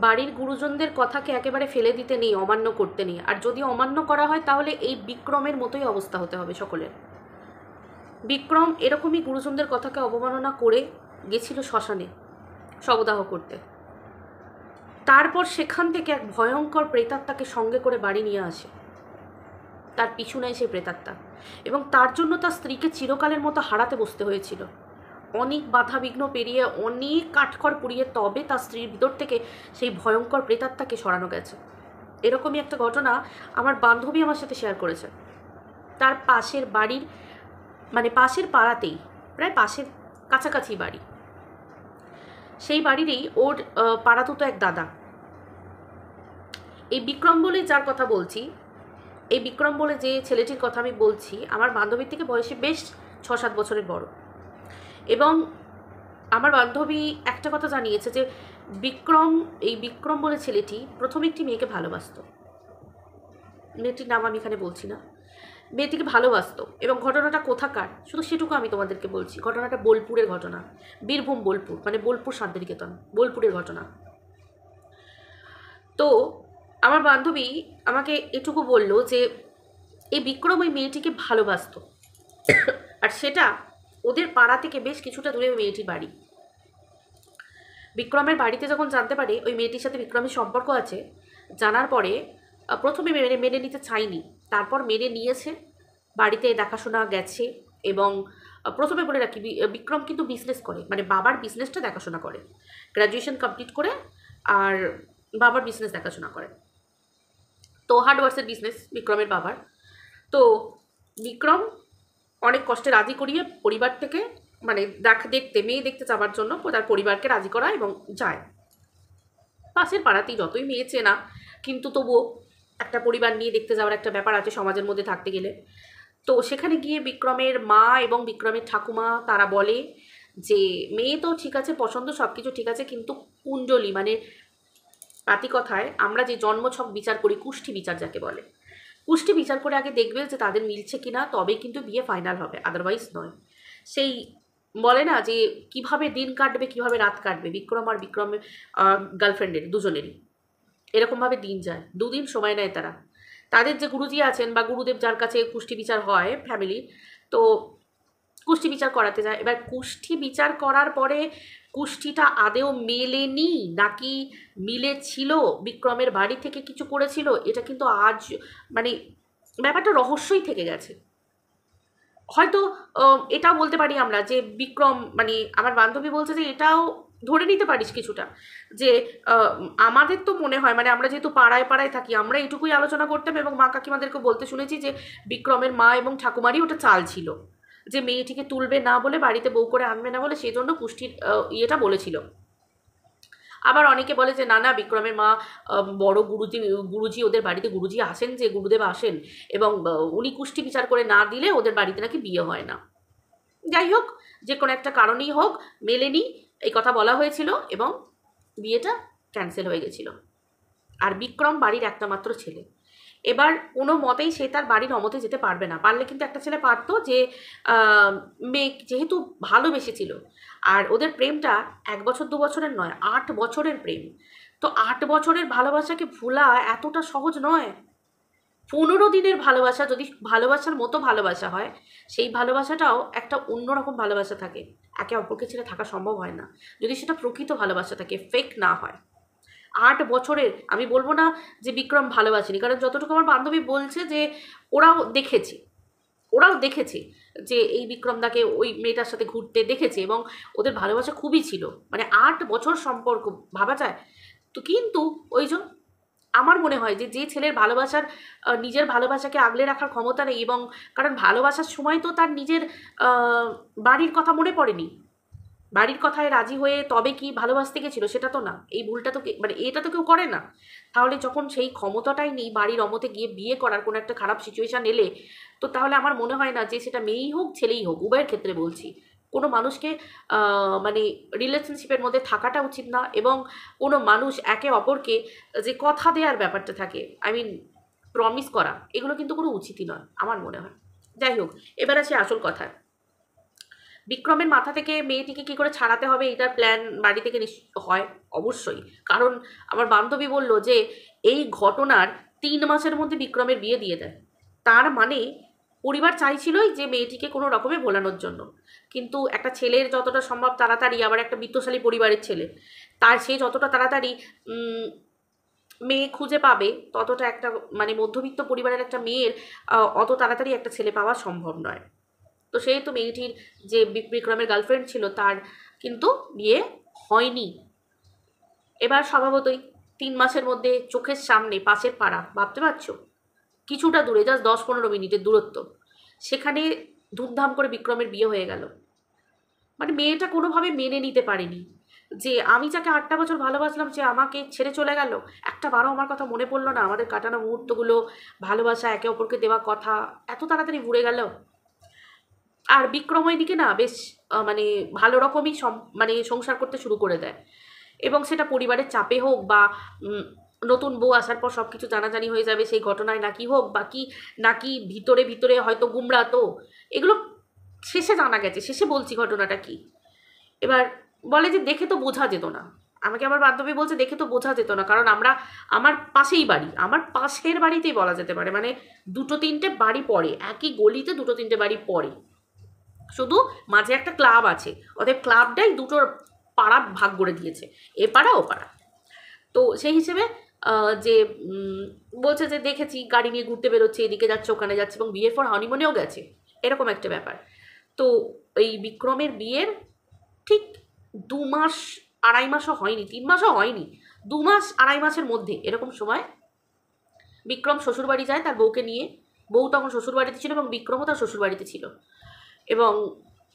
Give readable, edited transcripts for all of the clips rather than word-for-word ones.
বাড়ির গুরুজনদের কথাকে একেবারে ফেলে দিতে নেই, অমান্য করতে নেই। আর যদি অমান্য করা হয় তাহলে এই বিক্রমের মতোই অবস্থা হতে হবে সকলের। বিক্রম এরকমই গুরুজনদের কথাকে অবমাননা করে গেছিল শ্মশানে শবদাহ করতে। তারপর সেখান থেকে এক ভয়ঙ্কর প্রেতাত্মাকে সঙ্গে করে বাড়ি নিয়ে আসে, তার পিছু নেয় সেই প্রেতাত্মা, এবং তার জন্য তার স্ত্রীকে চিরকালের মতো হারাতে বসতে হয়েছিল। অনেক বাধা বিঘ্ন পেরিয়ে, অনেক কাঠখড় পুড়িয়ে তবে তার স্ত্রীর ভিতর থেকে সেই ভয়ঙ্কর প্রেতাত্মাকে সরানো গেছে। এরকমই একটা ঘটনা আমার বান্ধবী আমার সাথে শেয়ার করেছে। তার পাশের বাড়ির, মানে পাশের পাড়াতেই, প্রায় পাশের কাছাকাছি বাড়ি, সেই বাড়িরই ওর পাড়াতুতো এক দাদা। এই বিক্রম বলে যার কথা বলছি, এই বিক্রম বলে যে ছেলেটির কথা আমি বলছি, আমার বান্ধবীর থেকে বয়সে বেশ 6-7 বছরের বড়। এবং আমার বান্ধবী একটা কথা জানিয়েছে যে এই বিক্রম বলে ছেলেটি প্রথমে একটি মেয়েকে ভালোবাসত। মেয়েটির নাম আমি এখানে বলছি না। মেয়েটিকে ভালোবাসত, এবং ঘটনাটা কোথাকার শুধু সেটুকু আমি তোমাদেরকে বলছি। ঘটনাটা বোলপুরের ঘটনা, বীরভূম বোলপুর, মানে বোলপুর শান্তিনিকেতন, বোলপুরের ঘটনা। তো আমার বান্ধবী আমাকে এটুকু বলল যে এই বিক্রম ওই মেয়েটিকে ভালোবাসত, আর সেটা ওদের পাড়া থেকে বেশ কিছুটা দূরে ওই মেয়েটির বাড়ি। বিক্রমের বাড়িতে যখন জানতে পারে ওই মেয়েটির সাথে বিক্রমের সম্পর্ক আছে, জানার পরে প্রথমে মেনে নিতে চায়নি, তারপর মেনে নিয়েছে, বাড়িতে দেখাশোনা গেছে। এবং প্রথমে বলে রাখি, বিক্রম কিন্তু বিজনেস করে, মানে বাবার বিজনেসটা দেখাশোনা করে, গ্র্যাজুয়েশন কমপ্লিট করে আর বাবার বিজনেস দেখাশোনা করে। তো হার্ডওয়ার্সের বিজনেস বিক্রমের বাবার। তো বিক্রম অনেক কষ্টে রাজি করিয়ে পরিবার থেকে, মানে মেয়ে দেখতে যাওয়ার জন্য তার পরিবারকে রাজি করা, এবং যায়। পাশের পাড়াতেই, যতই মেয়ে চেনা, কিন্তু তবুও একটা পরিবার নিয়ে দেখতে যাওয়ার একটা ব্যাপার আছে সমাজের মধ্যে থাকতে গেলে। তো সেখানে গিয়ে বিক্রমের মা এবং বিক্রমের ঠাকুমা তারা বলে যে মেয়ে তো ঠিক আছে, পছন্দ সব কিছু ঠিক আছে, কিন্তু কুণ্ডলী, মানে পাতি কথায় আমরা যে জন্মছক বিচার করি, কুষ্ঠি বিচার যাকে বলে, কুষ্ঠি বিচার করে আগে দেখবে যে তাদের মিলছে কিনা, তবেই কিন্তু বিয়ে ফাইনাল হবে, আদারওয়াইজ নয়। সেই বলে না যে কিভাবে দিন কাটবে, কিভাবে রাত কাটবে, বিক্রম আর বিক্রমের গার্লফ্রেন্ডের দুজনেরই এরকমভাবে দিন যায়। 2 দিন সময় নেয় তারা। তাদের যে গুরুজি আছেন বা গুরুদেব যার কাছে কুষ্ঠি বিচার হয় ফ্যামিলি, তো কুষ্ঠি বিচার করাতে যায়। এবার কুষ্ঠি বিচার করার পরে কুষ্ঠিটা আদেও মেলেনি নাকি মিলেছিল, বিক্রমের বাড়ি থেকে কিছু করেছিল, এটা কিন্তু আজ মানে ব্যাপারটা রহস্যই থেকে গেছে। হয়তো এটাও বলতে পারি আমরা যে বিক্রম, মানে আমার বান্ধবী বলছে যে এটাও ধরে নিতে পারিস কিছুটা, যে আমাদের তো মনে হয়, মানে আমরা যেহেতু পাড়ায় পাড়ায় থাকি, আমরা এটুকুই আলোচনা করতাম এবং মা কাকিমাদেরকে বলতে শুনেছি যে বিক্রমের মা এবং ঠাকুমারই ওটা চাল ছিল, যে মেয়েটিকে তুলবে না বলে, বাড়িতে বউ করে আনবে না বলে, সেই জন্য কুষ্ঠির ইয়েটা বলেছিল। আবার অনেকে বলে যে না না, বিক্রমের মা বড় গুরুজি ওদের বাড়িতে গুরুজি আসেন, যে গুরুদেব আসেন, এবং উনি কুষ্টি বিচার করে না দিলে ওদের বাড়িতে নাকি বিয়ে হয় না। যাই হোক, যে কোনো একটা কারণেই হোক, মেলেনি এই কথা বলা হয়েছিল এবং বিয়েটা ক্যান্সেল হয়ে গেছিল। আর বিক্রম বাড়ির একটা মাত্র ছেলে। এবার কোনো মতেই সে তার বাড়ির অমতে যেতে পারবে না। পারলে কিন্তু একটা ছেলে পারতো, যে মেয়ে যেহেতু ভালোবেসেছিল, আর ওদের প্রেমটা 1 বছর 2 বছরের নয়, 8 বছরের প্রেম। তো 8 বছরের ভালোবাসাকে ভোলা এতটা সহজ নয়। 15 দিনের ভালোবাসা যদি ভালোবাসার মতো ভালোবাসা হয়, সেই ভালোবাসাটাও একটা অন্যরকম ভালোবাসা থাকে। একে অপরকে ছেড়ে থাকা সম্ভব হয় না, যদি সেটা প্রকৃত ভালোবাসা থাকে, ফেক না হয়। 8 বছরের, আমি বলবো না যে বিক্রম ভালোবাসেনি, কারণ যতটুকু আমার বান্ধবী বলছে যে ওরাও দেখেছে যে এই বিক্রমদাকে ওই মেয়েটার সাথে ঘুরতে দেখেছে, এবং ওদের ভালোবাসা খুবই ছিল, মানে 8 বছর সম্পর্ক, ভাবা যায় তো। কিন্তু ওই যে আমার মনে হয় যে যে ছেলের ভালোবাসার নিজের ভালোবাসাকে আগলে রাখার ক্ষমতা নেই, এবং কারণ ভালোবাসার সময় তো তার নিজের বাড়ির কথা মনে পড়েনি, বাড়ির কথায় রাজি হয়ে তবে কি ভালোবাসতে গেছিল, সেটা তো না। এই ভুলটা তো মানে এটা তো কেউ করে না। তাহলে যখন সেই ক্ষমতাটাই নেই বাড়ির অমতে গিয়ে বিয়ে করার, কোনো একটা খারাপ সিচুয়েশান এলে, তো তাহলে আমার মনে হয় না যে সেটা মেয়েই হোক ছেলেই হোক, উভয়ের ক্ষেত্রে বলছি, কোনো মানুষকে মানে রিলেশনশিপের মধ্যে থাকাটা উচিত না। এবং কোনো মানুষ একে অপরকে যে কথা দেওয়ার ব্যাপারটা থাকে, আই মিন প্রমিস করা, এগুলো কিন্তু কোনো উচিতই নয় আমার মনে হয়। যাই হোক, এবার আসি আসল কথায়। বিক্রমের মাথা থেকে মেয়েটিকে কী করে ছাড়াতে হবে এটার প্ল্যান বাড়ি থেকে হয় অবশ্যই। কারণ আমার বান্ধবী বলল যে এই ঘটনার 3 মাসের মধ্যে বিক্রমের বিয়ে দিয়ে দেয়। তার মানে পরিবার চাইছিলই যে মেয়েটিকে কোনো রকমে ভোলানোর জন্য। কিন্তু একটা ছেলের যতটা সম্ভব তাড়াতাড়ি, আবার একটা বিত্তশালী পরিবারের ছেলে, তার সে যতটা তাড়াতাড়ি মেয়ে খুঁজে পাবে ততটা একটা মানে মধ্যবিত্ত পরিবারের একটা মেয়ের অত তাড়াতাড়ি একটা ছেলে পাওয়া সম্ভব নয়। তো সেহেতু মেয়েটির যে বিক্রমের গার্লফ্রেন্ড ছিল তার কিন্তু বিয়ে হয়নি। এবার স্বভাবতই 3 মাসের মধ্যে চোখের সামনে পাশের পাড়া, ভাবতে পারছো কিছুটা দূরে, জাস্ট 10-15 মিনিটের দূরত্ব, সেখানে ধুমধাম করে বিক্রমের বিয়ে হয়ে গেল। মানে মেয়েটা কোনোভাবে মেনে নিতে পারেনি যে আমি যাকে 8টা বছর ভালোবাসলাম সে আমাকে ছেড়ে চলে গেল। একটা বারও আমার কথা মনে পড়লো না, আমাদের কাটানো মুহূর্তগুলো, ভালোবাসা, একে অপরকে দেওয়া কথা এত তাড়াতাড়ি ভুলে গেল। আর বিক্রম ওইদিকে না বেশ মানে ভালো রকমই মানে সংসার করতে শুরু করে দেয়, এবং সেটা পরিবারের চাপে হোক বা নতুন বউ আসার পর সব কিছু জানাজানি হয়ে যাবে সেই ঘটনায় নাকি হোক, বাকি নাকি ভিতরে ভিতরে হয়তো গুমরাতো, এগুলো শেষে জানা গেছে। শেষে বলছি ঘটনাটা কি। এবার বলে যে দেখে তো বোঝা যেত না, আমাকে আমার বান্ধবী বলছে দেখে তো বোঝা যেত না, কারণ আমার পাশেই বাড়ি, আমার পাশের বাড়িতেই বলা যেতে পারে, মানে 2-3টে বাড়ি পড়ে, একই গলিতে 2-3টে বাড়ি পড়ে, শুধু মাঝে একটা ক্লাব আছে, ওদের ক্লাবটাই দুটো পাড়া ভাগ করে দিয়েছে, এ পাড়া ও পাড়া। তো সেই হিসেবে যে বলছে যে দেখেছি গাড়ি নিয়ে ঘুরতে বেরোচ্ছে, এদিকে যাচ্ছে ওখানে যাচ্ছে, এবং বিয়ের পর হানিমুনেও গেছে, এরকম একটা ব্যাপার। তো এই বিক্রমের বিয়ের ঠিক 2 মাস 2.5 মাসও হয়নি, 3 মাসও হয়নি, 2 মাস 2.5 মাসের মধ্যে এরকম সময় বিক্রম শ্বশুরবাড়ি যায় তার বউকে নিয়ে। বউ তখন শ্বশুরবাড়িতে ছিল এবং বিক্রমও তার শ্বশুরবাড়িতে ছিল, এবং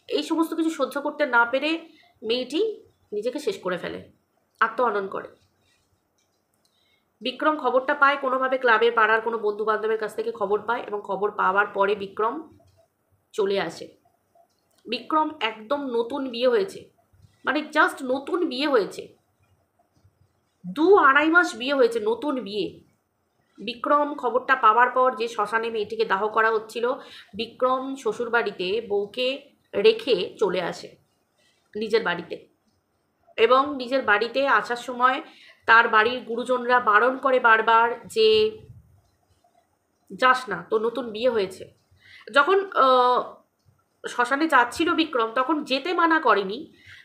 এই সমস্ত কিছু সহ্য করতে না পেরে মেয়েটি নিজেকে শেষ করে ফেলে, আত্মহনন করে। বিক্রম খবরটা পায় কোনোভাবে, ক্লাবের পাড়ার কোনো বন্ধু বান্ধবের কাছ থেকে খবর পায়, এবং খবর পাওয়ার পরে বিক্রম চলে আসে। বিক্রম একদম নতুন বিয়ে হয়েছে, মানে জাস্ট নতুন বিয়ে হয়েছে, 2-2.5 মাস বিয়ে হয়েছে, নতুন বিয়ে। বিক্রম খবরটা পাওয়ার পর যে শ্মশানে মেয়েটিকে দাহ করা হচ্ছিল, বিক্রম শ্বশুরবাড়িতে বউকে রেখে চলে আসে নিজের বাড়িতে, এবং নিজের বাড়িতে আসার সময় তার বাড়ির গুরুজনরা বারণ করে বারবার যে যাস না, তোর নতুন বিয়ে হয়েছে। যখন শ্মশানে যাচ্ছিল বিক্রম তখন যেতে মানা করেনি,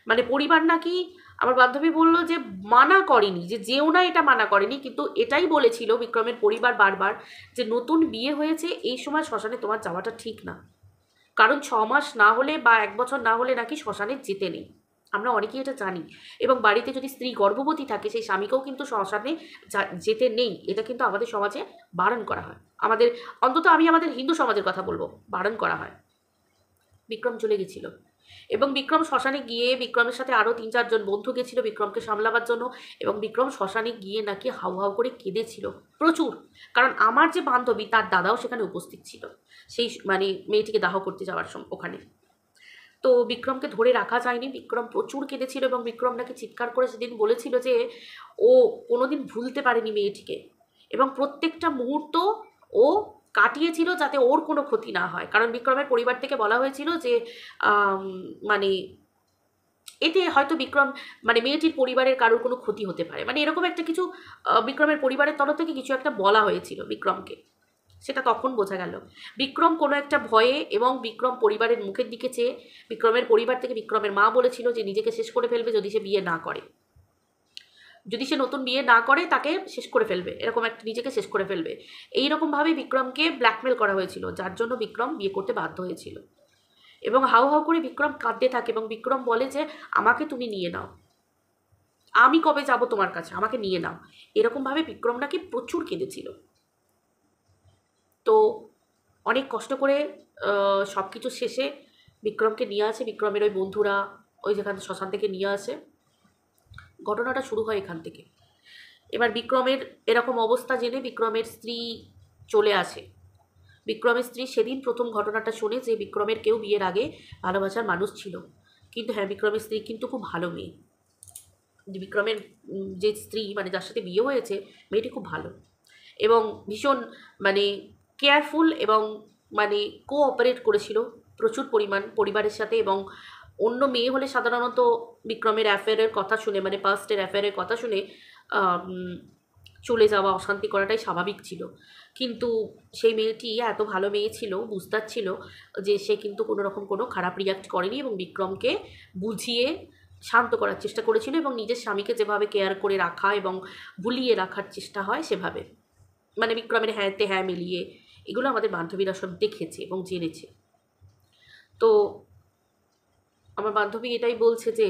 মানে পরিবার নাকি, আমার বান্ধবী বলল যে মানা করেনি, যে যেও না এটা মানা করেনি, কিন্তু এটাই বলেছিল বিক্রমের পরিবার বারবার যে নতুন বিয়ে হয়েছে এই সময় শ্মশানে তোমার যাওয়াটা ঠিক না, কারণ 6 মাস না হলে বা 1 বছর না হলে নাকি শ্মশানে যেতে নেই। আমরা অনেকেই এটা জানি, এবং বাড়িতে যদি স্ত্রী গর্ভবতী থাকে সেই স্বামীকেও কিন্তু শ্মশানে যেতে নেই, এটা কিন্তু আমাদের সমাজে বারণ করা হয়। আমাদের, অন্তত আমি আমাদের হিন্দু সমাজের কথা বলবো, বারণ করা হয়। বিক্রম চলে গেছিল, এবং বিক্রম শ্মশানে গিয়ে বিক্রমের সাথে আরও 3-4 জন বন্ধু গেছিল বিক্রমকে সামলাবার জন্য, এবং বিক্রম শ্মশানে গিয়ে নাকি হাউ হাউ করে কেঁদেছিল প্রচুর, কারণ আমার যে বান্ধবী তার দাদাও সেখানে উপস্থিত ছিল সেই মানে মেয়েটিকে দাহ করতে যাওয়ার সময় ওখানে। তো বিক্রমকে ধরে রাখা যায়নি, বিক্রম প্রচুর কেঁদেছিল, এবং বিক্রম নাকি চিৎকার করে সেদিন বলেছিল যে ও কোনোদিন ভুলতে পারেনি মেয়েটিকে, এবং প্রত্যেকটা মুহূর্ত ও কাটিয়েছিল যাতে ওর কোনো ক্ষতি না হয়, কারণ বিক্রমের পরিবার থেকে বলা হয়েছিল যে মানে এতে হয়তো বিক্রম মানে মেয়েটির পরিবারের কারোর কোনো ক্ষতি হতে পারে, মানে এরকম একটা কিছু বিক্রমের পরিবারের তরফ থেকে কিছু একটা বলা হয়েছিল বিক্রমকে, সেটা তখন বোঝা গেল। বিক্রম কোনো একটা ভয়ে এবং বিক্রম পরিবারের মুখের দিকে চেয়ে, বিক্রমের পরিবার থেকে বিক্রমের মা বলেছিল যে নিজেকে শেষ করে ফেলবে যদি সে বিয়ে না করে, যদি সে নতুন বিয়ে না করে তাকে শেষ করে ফেলবে, এরকম একটা নিজেকে শেষ করে ফেলবে, এইরকমভাবে বিক্রমকে ব্ল্যাকমেল করা হয়েছিল, যার জন্য বিক্রম বিয়ে করতে বাধ্য হয়েছিল। এবং হাউ হাউ করে বিক্রম কাঁদতে থাকে, এবং বিক্রম বলে যে আমাকে তুমি নিয়ে নাও, আমি কবে যাব তোমার কাছে, আমাকে নিয়ে নাও, এরকমভাবে বিক্রম নাকি প্রচুর কেঁদেছিল। তো অনেক কষ্ট করে সব কিছু শেষে বিক্রমকে নিয়ে আসে, বিক্রমের ওই বন্ধুরা ওই যেখানে শ্মশান থেকে নিয়ে আসে, ঘটনাটা শুরু হয় এখান থেকে। এবার বিক্রমের এরকম অবস্থা জেনে বিক্রমের স্ত্রী চলে আসে। বিক্রমের স্ত্রী সেদিন প্রথম ঘটনাটা শোনে যে বিক্রমের কেউ বিয়ের আগে ভালোবাসার মানুষ ছিল, কিন্তু হ্যাঁ বিক্রমের স্ত্রী কিন্তু খুব ভালো মেয়ে, বিক্রমের যে স্ত্রী মানে যার সাথে বিয়ে হয়েছে মেয়েটি খুব ভালো এবং ভীষণ মানে কেয়ারফুল, এবং মানে কোঅপারেট করেছিল প্রচুর পরিমাণ পরিবারের সাথে, এবং অন্য মেয়ে হলে সাধারণত বিক্রমের অ্যাফেয়ারের কথা শুনে, মানে পাস্টের অ্যাফেয়ারের কথা শুনে চলে যাওয়া, অশান্তি করাটাই স্বাভাবিক ছিল। কিন্তু সেই মেয়েটি এত ভালো মেয়ে ছিল, বুঝতার ছিল যে সে কিন্তু কোনো রকম কোনো খারাপ রিয়াক্ট করেনি এবং বিক্রমকে বুঝিয়ে শান্ত করার চেষ্টা করেছিল এবং নিজের স্বামীকে যেভাবে কেয়ার করে রাখা এবং ভুলিয়ে রাখার চেষ্টা হয় সেভাবে, মানে বিক্রমের হ্যাঁতে হ্যাঁ মিলিয়ে, এগুলো আমাদের বান্ধবীরা সব দেখেছে এবং জেনেছে। তো আমার বান্ধবী এটাই বলছে যে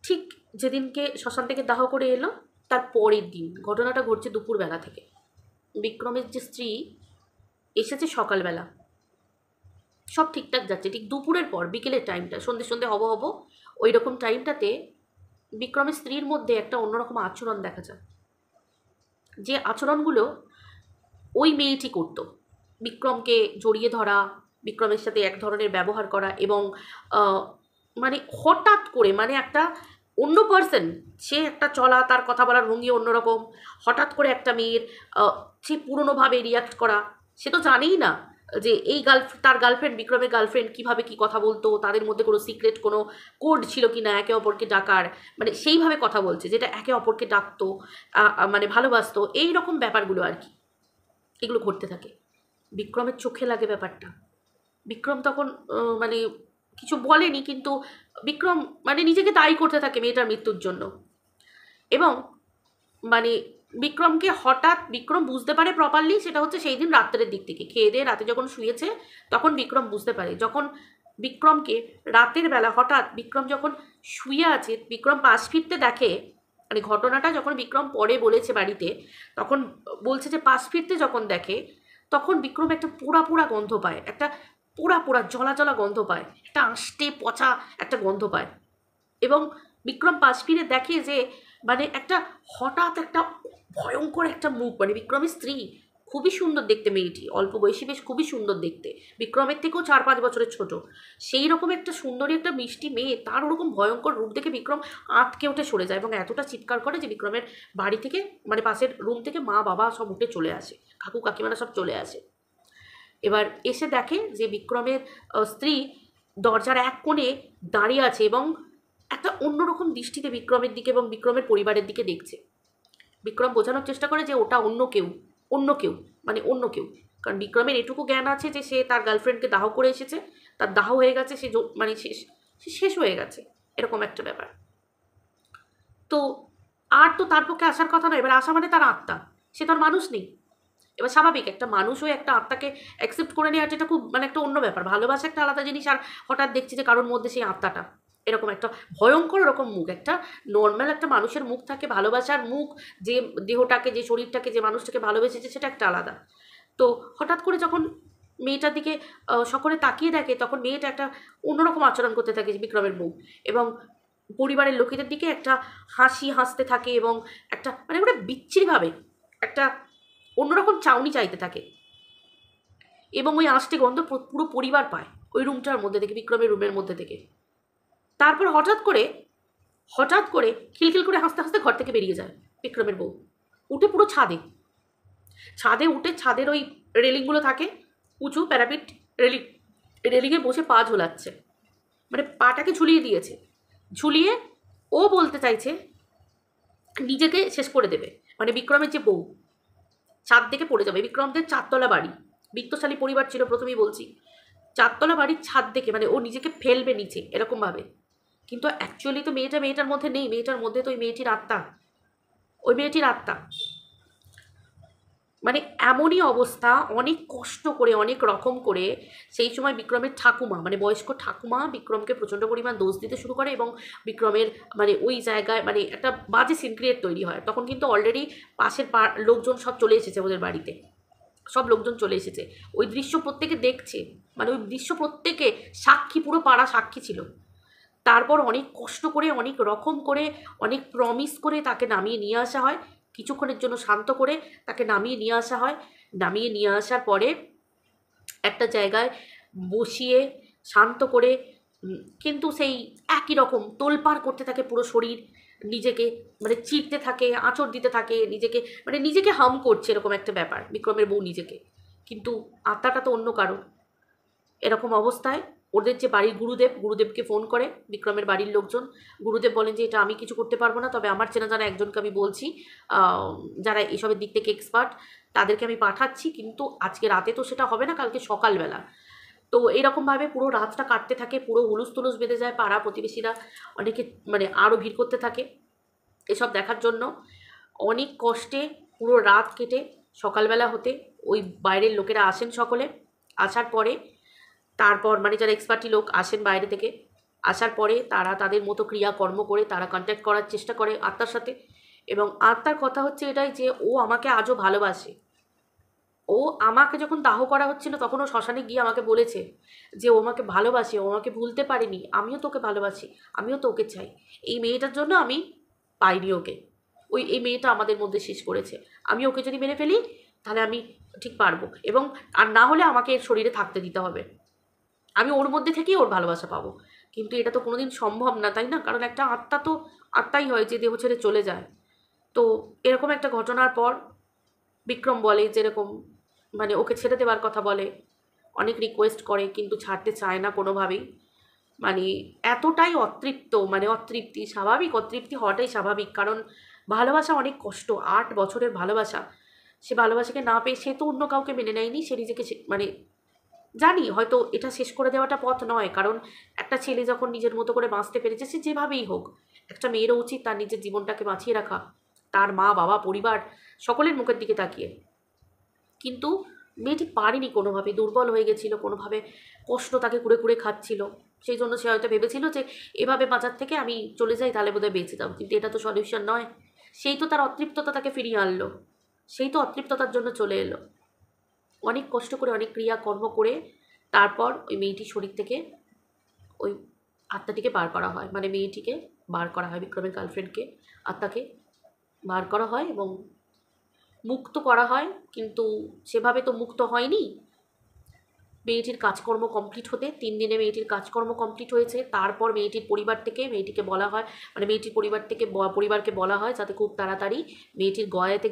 ঠিক যেদিনকে শ্মশান থেকে দাহ করে এলো তার পরের দিন ঘটনাটা ঘটছে দুপুরবেলা থেকে। বিক্রমের যে স্ত্রী এসেছে সকালবেলা, সব ঠিকঠাক যাচ্ছে, ঠিক দুপুরের পর বিকেলের টাইমটা, সন্ধে সন্ধে হব হব ওই রকম টাইমটাতে বিক্রমের স্ত্রীর মধ্যে একটা অন্যরকম আচরণ দেখা যায়, যে আচরণগুলো ওই মেয়েটি করতো। বিক্রমকে জড়িয়ে ধরা, বিক্রমের সাথে এক ধরনের ব্যবহার করা এবং মানে হঠাৎ করে, মানে একটা অন্য পার্সন, সে একটা চলা, তার কথা বলার ভঙ্গি অন্যরকম, হঠাৎ করে একটা মেয়ের সে পুরনোভাবে রিয়াক্ট করা। সে তো জানেই না যে এই তার গার্লফ্রেন্ড, বিক্রমের গার্লফ্রেন্ড কীভাবে কী কথা বলতো, তাদের মধ্যে কোনো সিক্রেট কোনো কোড ছিল কি না একে অপরকে ডাকার, মানে সেইভাবে কথা বলছে যেটা একে অপরকে ডাকতো, মানে ভালোবাসতো, এই রকম ব্যাপারগুলো আর কি, এগুলো ঘটতে থাকে। বিক্রমের চোখে লাগে ব্যাপারটা। বিক্রম তখন মানে কিছু বলেনি, কিন্তু বিক্রম মানে নিজেকে দায়ী করতে থাকে মেয়েটার মৃত্যুর জন্য। এবং মানে বিক্রমকে হঠাৎ বিক্রম বুঝতে পারে প্রপারলি, সেটা হচ্ছে সেই দিন রাত্রের দিক থেকে, খেয়ে দিয়ে রাতে যখন শুয়েছে তখন বিক্রম বুঝতে পারে। যখন বিক্রমকে রাতের বেলা হঠাৎ বিক্রম যখন শুয়ে আছে, বিক্রম পাশ ফিরতে দেখে, মানে ঘটনাটা যখন বিক্রম পরে বলেছে বাড়িতে, তখন বলছে যে পাশ ফিরতে যখন দেখে তখন বিক্রম একটা পোড়া পোড়া গন্ধ পায়, একটা পোড়া পোড়া জ্বলা জ্বলা গন্ধ পায়, একটা আষ্টে পচা একটা গন্ধ পায়। এবং বিক্রম পাশ ফিরে দেখে যে মানে একটা হঠাৎ একটা ভয়ঙ্কর একটা মুখ, মানে বিক্রমের স্ত্রী খুবই সুন্দর দেখতে মেয়েটি, অল্প বয়সী, বেশ খুবই সুন্দর দেখতে, বিক্রমের থেকেও 4-5 বছরের ছোট, সেই রকম একটা সুন্দরী একটা মিষ্টি মেয়ে, তার ওরকম ভয়ঙ্কর রূপ দেখে বিক্রম আঁতকে উঠে সরে যায় এবং এতটা চিৎকার করে যে বিক্রমের বাড়ি থেকে, মানে পাশের রুম থেকে মা বাবা সব উঠে চলে আসে, কাকু কাকিমারা সব চলে আসে। এবার এসে দেখে যে বিক্রমের স্ত্রী দরজার এক কোণে দাঁড়িয়ে আছে এবং একটা অন্যরকম দৃষ্টিতে বিক্রমের দিকে এবং বিক্রমের পরিবারের দিকে দেখছে। বিক্রম বোঝানোর চেষ্টা করে যে ওটা অন্য কেউ, মানে অন্য কেউ, কারণ বিক্রমের এটুকু জ্ঞান আছে যে সে তার গার্লফ্রেন্ডকে দাহ করে এসেছে, তার দাহ হয়ে গেছে, সে মানে শেষ হয়ে গেছে, এরকম একটা ব্যাপার। তো আর তো তার পক্ষে আসার কথা নয়, এবার আসা মানে তার আত্মা, সে তার মানুষ নেই। এবার স্বাভাবিক একটা মানুষ হয়ে একটা আত্মাকে অ্যাকসেপ্ট করে নেওয়াটা এটা খুব মানে একটা অন্য ব্যাপার, ভালোবাসা একটা আলাদা জিনিস, আর হঠাৎ দেখছি যে কারোর মধ্যে সেই আত্মাটা, এরকম একটা ভয়ঙ্কর রকম মুখ, একটা নর্মাল একটা মানুষের মুখ থাকে, ভালোবাসার মুখ, যে দেহটাকে, যে শরীরটাকে, যে মানুষটাকে ভালোবেসেছে সেটা একটা আলাদা। তো হঠাৎ করে যখন মেয়েটার দিকে সকলে তাকিয়ে দেখে, তখন মেয়েটা একটা অন্যরকম আচরণ করতে থাকে বিক্রমের বউ, এবং পরিবারের লোকেদের দিকে একটা হাসি হাসতে থাকে এবং একটা মানে ওটা বিচ্ছিরিভাবে একটা অন্যরকম চাউনি চাইতে থাকে, এবং ওই আঁশটে গন্ধ পুরো পরিবার পায় ওই রুমটার মধ্যে থেকে, বিক্রমের রুমের মধ্যে থেকে। তারপর হঠাৎ করে খিলখিল করে হাসতে হাসতে ঘর থেকে বেরিয়ে যায় বিক্রমের বউ, উঠে পুরো ছাদে উঠে, ছাদের ওই রেলিংগুলো থাকে উঁচু প্যারাপিট রেলিংয়ে বসে পা ঝোলাচ্ছে, মানে পাটাকে ঝুলিয়ে দিয়েছে, ঝুলিয়ে ও বলতে চাইছে নিজেকে শেষ করে দেবে, মানে বিক্রমের যে বউ ছাদ থেকে পড়ে যাবে। বিক্রমদের 4তলা বাড়ি, বিত্তশালী পরিবার ছিল, প্রথমেই বলছি, 4তলা বাড়ির ছাদ থেকে মানে ও নিজেকে ফেলবে নিচে এরকমভাবে। কিন্তু অ্যাকচুয়ালি তো মেয়েটার মধ্যে নেই, মেয়েটার মধ্যে তো ওই মেয়েটির আত্মা, মানে এমনই অবস্থা। অনেক কষ্ট করে, অনেক রকম করে সেই সময় বিক্রমের ঠাকুমা, মানে বয়স্ক ঠাকুমা বিক্রমকে প্রচণ্ড পরিমাণ দোষ দিতে শুরু করে এবং বিক্রমের মানে ওই জায়গায় মানে একটা বাজে সিন ক্রিয়েট তৈরি হয়। তখন কিন্তু অলরেডি পাশের লোকজন সব চলে এসেছে, ওদের বাড়িতে সব লোকজন চলে এসেছে, ওই দৃশ্য প্রত্যেকে দেখছে, মানে ওই দৃশ্য প্রত্যেকে সাক্ষী, পুরো পাড়া সাক্ষী ছিল। তারপর অনেক কষ্ট করে, অনেক রকম করে, অনেক প্রমিস করে তাকে নামিয়ে নিয়ে আসা হয়, কিছুক্ষণের জন্য শান্ত করে তাকে নামিয়ে নিয়ে আসা হয়। নামিয়ে নিয়ে আসার পরে একটা জায়গায় বসিয়ে শান্ত করে, কিন্তু সেই একই রকম তোলপাড় করতে থাকে পুরো শরীর, নিজেকে মানে চিড়তে থাকে, আঁচড় দিতে থাকে, নিজেকে হার্ম করছে, এরকম একটা ব্যাপার বিক্রমের বউ নিজেকে, কিন্তু আত্মাটা তো অন্য কারো। এরকম অবস্থায় ওদের যে বাড়ির গুরুদেবকে ফোন করে বিক্রমের বাড়ির লোকজন। গুরুদেব বলেন যে এটা আমি কিছু করতে পারবো না, তবে আমার চেনা জানা একজনকে আমি বলছি, যারা এসবের দিক থেকে এক্সপার্ট, তাদেরকে আমি পাঠাচ্ছি, কিন্তু আজকে রাতে তো সেটা হবে না, কালকে সকালবেলা। তো এরকমভাবে পুরো রাতটা কাটতে থাকে, পুরো হুলুস তুলুস বেঁধে যায়, পাড়া প্রতিবেশীরা অনেকে মানে আরও ভিড় করতে থাকে এসব দেখার জন্য। অনেক কষ্টে পুরো রাত কেটে সকালবেলা হতে ওই বাইরের লোকেরা আসেন সকলে। আসার পরে তারপর মানে যারা এক্সপার্টি লোক আসেন বাইরে থেকে, আসার পরে তারা তাদের মতো ক্রিয়াকর্ম করে তারা কন্ট্যাক্ট করার চেষ্টা করে আত্মার সাথে। এবং আত্মার কথা হচ্ছে এটাই যে ও আমাকে আজও ভালোবাসে। ও আমাকে যখন দাহ করা হচ্ছিল তখন ও শ্মশানে গিয়ে আমাকে বলেছে যে ও আমাকে ভালোবাসে, ও আমাকে ভুলতে পারেনি, আমিও তোকে ভালোবাসি, আমিও তোকে চাই। এই মেয়েটার জন্য আমি পাইনি ওকে, এই মেয়েটা আমাদের মধ্যে শেষ করেছে। আমি ওকে যদি মেরে ফেলি তাহলে আমি ঠিক পারবো, এবং আর না হলে আমাকে এর শরীরে থাকতে দিতে হবে, আমি ওর মধ্যে থেকেই ওর ভালোবাসা পাবো। কিন্তু এটা তো কোনোদিন সম্ভব না, তাই না? কারণ একটা আত্মা তো আত্মাই হয় যে দেহ ছেড়ে চলে যায়। তো এরকম একটা ঘটনার পর বিক্রম বলে যেরকম মানে ওকে ছেড়ে দেওয়ার কথা বলে, অনেক রিকোয়েস্ট করে কিন্তু ছাড়তে চায় না কোনোভাবেই। মানে এতটাই অতৃপ্ত, মানে অতৃপ্তি স্বাভাবিক, অতৃপ্তি হওয়াটাই স্বাভাবিক, কারণ ভালোবাসা অনেক কষ্ট, 8 বছরের ভালোবাসা। সে ভালোবাসাকে না পেয়ে সে তো অন্য কাউকে মেনে নেয়নি, সে নিজেকে মানে জানি হয়তো এটা শেষ করে দেওয়াটা পথ নয়, কারণ একটা ছেলে যখন নিজের মতো করে বাঁচতে পেরেছে, সে যেভাবেই হোক, একটা মেয়েরও উচিত তার নিজের জীবনটাকে বাঁচিয়ে রাখা, তার মা বাবা পরিবার সকলের মুখের দিকে তাকিয়ে। কিন্তু মেয়েটি পারেনি, কোনোভাবে দুর্বল হয়ে গেছিল, কোনোভাবে কষ্ট তাকে কুড়ে কুড়ে খাচ্ছিল। সেই জন্য সে হয়তো ভেবেছিল যে এভাবে বাঁচার থেকে আমি চলে যাই, তাহলে বোধহয় বেঁচে যাও, কিন্তু এটা তো সলিউশন নয়। সেই তো তার অতৃপ্ততা তাকে ফিরিয়ে আনলো, সেই তো অতৃপ্ততার জন্য চলে এলো। অনেক কষ্ট করে অনেক ক্রিয়াকর্ম করে তারপর ওই মেয়েটির শরীর থেকে ওই আত্মাটিকে বার করা হয়, মানে মেয়েটিকে বার করা হয়, বিক্রমের গার্লফ্রেন্ডকে, আত্মাকে বার করা হয় এবং মুক্ত করা হয়। কিন্তু সেভাবে তো মুক্ত হয়নি। মেয়েটির কাজকর্ম কমপ্লিট হতে 3 দিনে মেয়েটির কাজকর্ম কমপ্লিট হয়েছে। তারপর মেয়েটির পরিবার থেকে মেয়েটিকে বলা হয়, মানে মেয়েটির পরিবার থেকে পরিবারকে বলা হয় যাতে খুব তাড়াতাড়ি মেয়েটির গয়াতে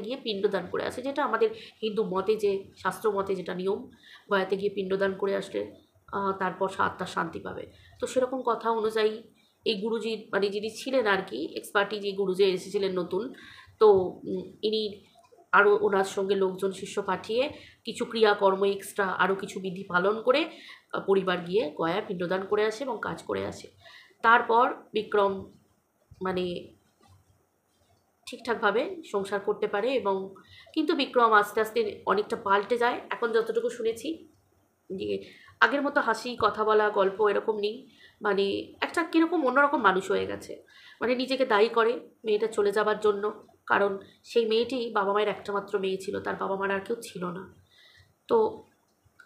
গিয়ে পিণ্ডদান করে আসে, যেটা আমাদের হিন্দু মতে, যে শাস্ত্র মতে যেটা নিয়ম, গয়াতে গিয়ে পিণ্ডদান করে আসলে তারপর আত্মার শান্তি পাবে। তো সেরকম কথা অনুযায়ী এই গুরুজি, মানে যিনি ছিলেন আর কি এক্সপার্টি, যে গুরুজি এসেছিলেন নতুন, তো ইনি আরও ওনার সঙ্গে লোকজন শিষ্য পাঠিয়ে কিছু ক্রিয়াকর্ম এক্সট্রা আরও কিছু বিধি পালন করে পরিবার গিয়ে গয়া পিণ্ডদান করে আসে এবং কাজ করে আসে। তারপর বিক্রম মানে ঠিকঠাকভাবে সংসার করতে পারে, এবং কিন্তু বিক্রম আস্তে আস্তে অনেকটা পাল্টে যায়। এখন যতটুকু শুনেছি যে আগের মতো হাসি, কথা বলা, গল্প এরকম নেই, মানে একটা কীরকম অন্যরকম মানুষ হয়ে গেছে। মানে নিজেকে দায়ী করে মেয়েটা চলে যাবার জন্য, কারণ সেই মেয়েটি বাবা মায়ের একটা মাত্র মেয়ে ছিল, তার বাবা মার আর কেউ ছিল না। তো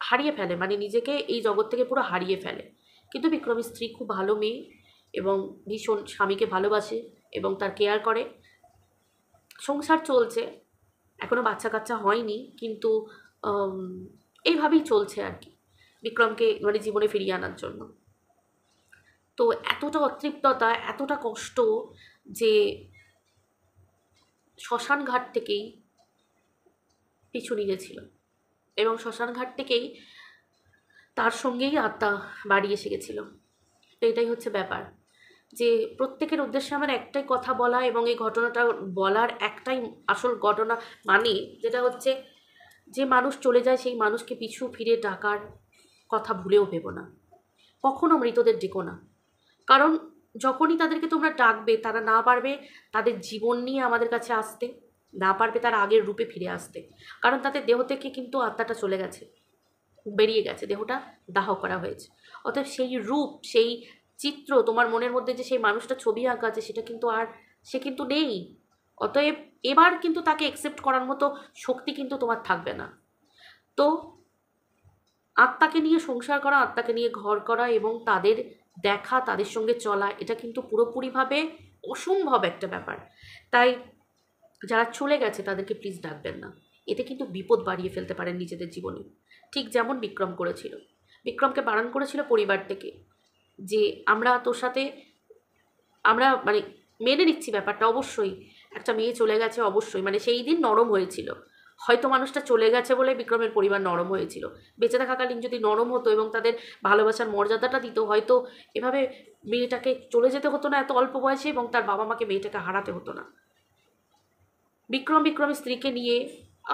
হারিয়ে ফেলে, মানে নিজেকে এই জগৎ থেকে পুরো হারিয়ে ফেলে। কিন্তু বিক্রমের স্ত্রী খুব ভালো মেয়ে এবং ভীষণ স্বামীকে ভালোবাসে এবং তার কেয়ার করে। সংসার চলছে, এখনও বাচ্চা কাচ্চা হয়নি, কিন্তু এইভাবেই চলছে আর কি, বিক্রমকে মানে জীবনে ফিরিয়ে আনার জন্য। তো এতটা অতৃপ্ততা, এতটা কষ্ট যে শ্মশান ঘাট থেকেই পিছু নিয়েছিল, এবং শ্মশান ঘাট থেকেই তার সঙ্গেই আত্মা বাড়ি এসে গেছিলো। তো এটাই হচ্ছে ব্যাপার, যে প্রত্যেকের উদ্দেশ্যে আমার একটাই কথা বলা, এবং এই ঘটনাটা বলার একটাই আসল ঘটনা, মানে যেটা হচ্ছে যে মানুষ চলে যায় সেই মানুষকে পিছু ফিরে ডাকার কথা ভুলেও ভেবো না, কখনো মৃতদের ডেকো না। কারণ যখনই তাদেরকে তোমরা ডাকবে, তারা না পারবে তাদের জীবন নিয়ে আমাদের কাছে আসতে, না পারবে তার আগের রূপে ফিরে আসতে, কারণ তাদের দেহ থেকে কিন্তু আত্মাটা চলে গেছে, বেরিয়ে গেছে, দেহটা দাহ করা হয়েছে। অতএব সেই রূপ, সেই চিত্র, তোমার মনের মধ্যে যে সেই মানুষটা ছবি আঁকা আছে, সেটা কিন্তু আর, সে কিন্তু নেই। অতএব এবার কিন্তু তাকে অ্যাকসেপ্ট করার মতো শক্তি কিন্তু তোমার থাকবে না। তো আত্মাকে নিয়ে সংসার করা, আত্মাকে নিয়ে ঘর করা এবং তাদের দেখা, তাদের সঙ্গে চলা, এটা কিন্তু পুরোপুরিভাবে অসম্ভব একটা ব্যাপার। তাই যারা চলে গেছে তাদেরকে প্লিজ ডাকবেন না, এতে কিন্তু বিপদ বাড়িয়ে ফেলতে পারেন নিজেদের জীবনে। ঠিক যেমন বিক্রম করেছিল, বিক্রমকে বারণ করেছিল পরিবার থেকে যে আমরা তোর সাথে, আমরা মানে মেনে নিচ্ছি ব্যাপারটা, অবশ্যই একটা মেয়ে চলে গেছে, অবশ্যই মানে সেই দিন নরম হয়েছিল, হয়তো মানুষটা চলে গেছে বলে বিক্রমের পরিবার নরম হয়েছিল। বেঁচে থাকাকালীন যদি নরম হতো এবং তাদের ভালোবাসার মর্যাদাটা দিত, হয়তো এভাবে মেয়েটাকে চলে যেতে হতো না এত অল্প বয়সে, এবং তার বাবা মাকে মেয়েটাকে হারাতে হতো না। বিক্রমের স্ত্রীকে নিয়ে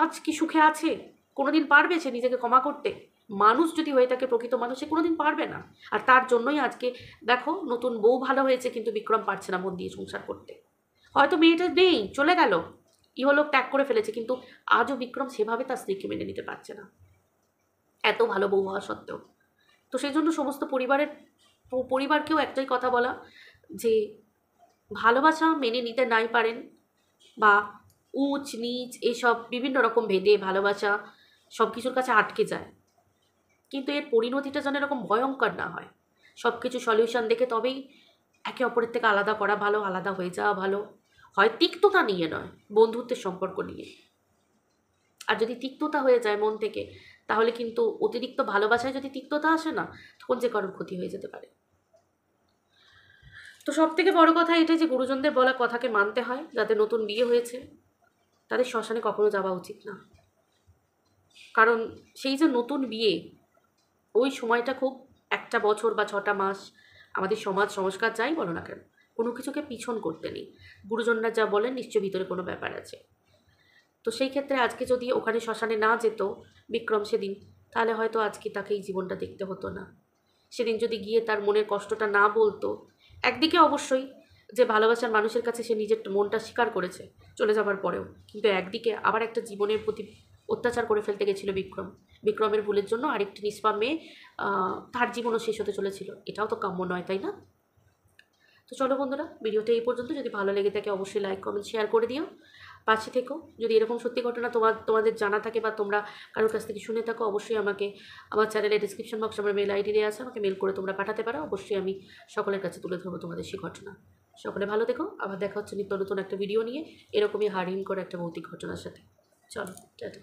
আজ কি সুখে আছে? কোনোদিন পারবে সে নিজেকে ক্ষমা করতে? মানুষ যদি হয়ে থাকে প্রকৃত মানুষ, সে কোনোদিন পারবে না। আর তার জন্যই আজকে দেখো নতুন বউ ভালো হয়েছে, কিন্তু বিক্রম পারছে না মন দিয়ে সংসার করতে। হয়তো মেয়েটা নেই, চলে গেল, ইহলোক ত্যাগ করে ফেলেছে, কিন্তু আজও বিক্রম সেভাবে তার স্ত্রীকে মেনে নিতে পারছে না, এত ভালো বউ হওয়া সত্ত্বেও। তো সেই জন্য সমস্ত পরিবারকেও একটাই কথা বলা, যে ভালোবাসা মেনে নিতে নাই পারেন, বা উঁচ নিচ এসব বিভিন্ন রকম ভেদে ভালোবাসা সব কিছুর কাছে আটকে যায়, কিন্তু এর পরিণতিটা যেন এরকম ভয়ঙ্কর না হয়। সব কিছু সলিউশন দেখে তবেই একে অপরের থেকে আলাদা করা ভালো, আলাদা হয়ে যাওয়া ভালো। হয় তিক্ততা নিয়ে নয়, বন্ধুত্বের সম্পর্ক নিয়ে। আর যদি তিক্ততা হয়ে যায় মন থেকে, তাহলে কিন্তু অতিরিক্ত ভালোবাসায় যদি তিক্ততা আসে না, তখন যে কারোর ক্ষতি হয়ে যেতে পারে। তো সব থেকে বড় কথা এটাই যে গুরুজনদের বলা কথাকে মানতে হয়। যাদের নতুন বিয়ে হয়েছে তাদের শ্মশানে কখনো যাওয়া উচিত না, কারণ সেই যে নতুন বিয়ে, ওই সময়টা খুব, 1 বছর বা 6টা মাস আমাদের সমাজ সংস্কার যাই বলো না কেন, কোনো কিছুকে পিছন করতে নেই। গুরুজনরা যা বলেন নিশ্চয় ভিতরে কোনো ব্যাপার আছে। তো সেই ক্ষেত্রে আজকে যদি ওখানে শ্মশানে না যেত বিক্রম সেদিন, তাহলে হয়তো আজকে তাকে এই জীবনটা দেখতে হতো না। সেদিন যদি গিয়ে তার মনের কষ্টটা না বলতো, একদিকে অবশ্যই যে ভালোবাসার মানুষের কাছে সে নিজের মনটা স্বীকার করেছে চলে যাবার পরেও, কিন্তু একদিকে আবার একটা জীবনের প্রতি অত্যাচার করে ফেলতে গেছিল বিক্রমের ভুলের জন্য আরেকটি নিষ্পাপ মেয়ে তার জীবনও শেষ হতে চলেছিল। এটাও তো কাম্য নয়, তাই না? তো চলো বন্ধুরা, ভিডিওটা এই পর্যন্ত। যদি ভালো লেগে থাকে অবশ্যই লাইক কমেন্ট শেয়ার করে দিও, পাশে থেকো। যদি এরকম সত্যি ঘটনা তোমাদের জানা থাকে বা তোমরা কারোর কাছ থেকে শুনে থাকো, অবশ্যই আমাকে আমার চ্যানেলের ডিসক্রিপশন বক্সে আমার মেল আইডি দেওয়া আছে, আমাকে মেল করে তোমরা পাঠাতে পারো। অবশ্যই আমি সকলের কাছে তুলে ধরবো তোমাদের সেই ঘটনা। সকলে ভালো থেকো, আবার দেখা হচ্ছে নিত্য নতুন একটা ভিডিও নিয়ে, এরকমই হাড়হিম করে একটা ভৌতিক ঘটনার সাথে। চলো টাটা।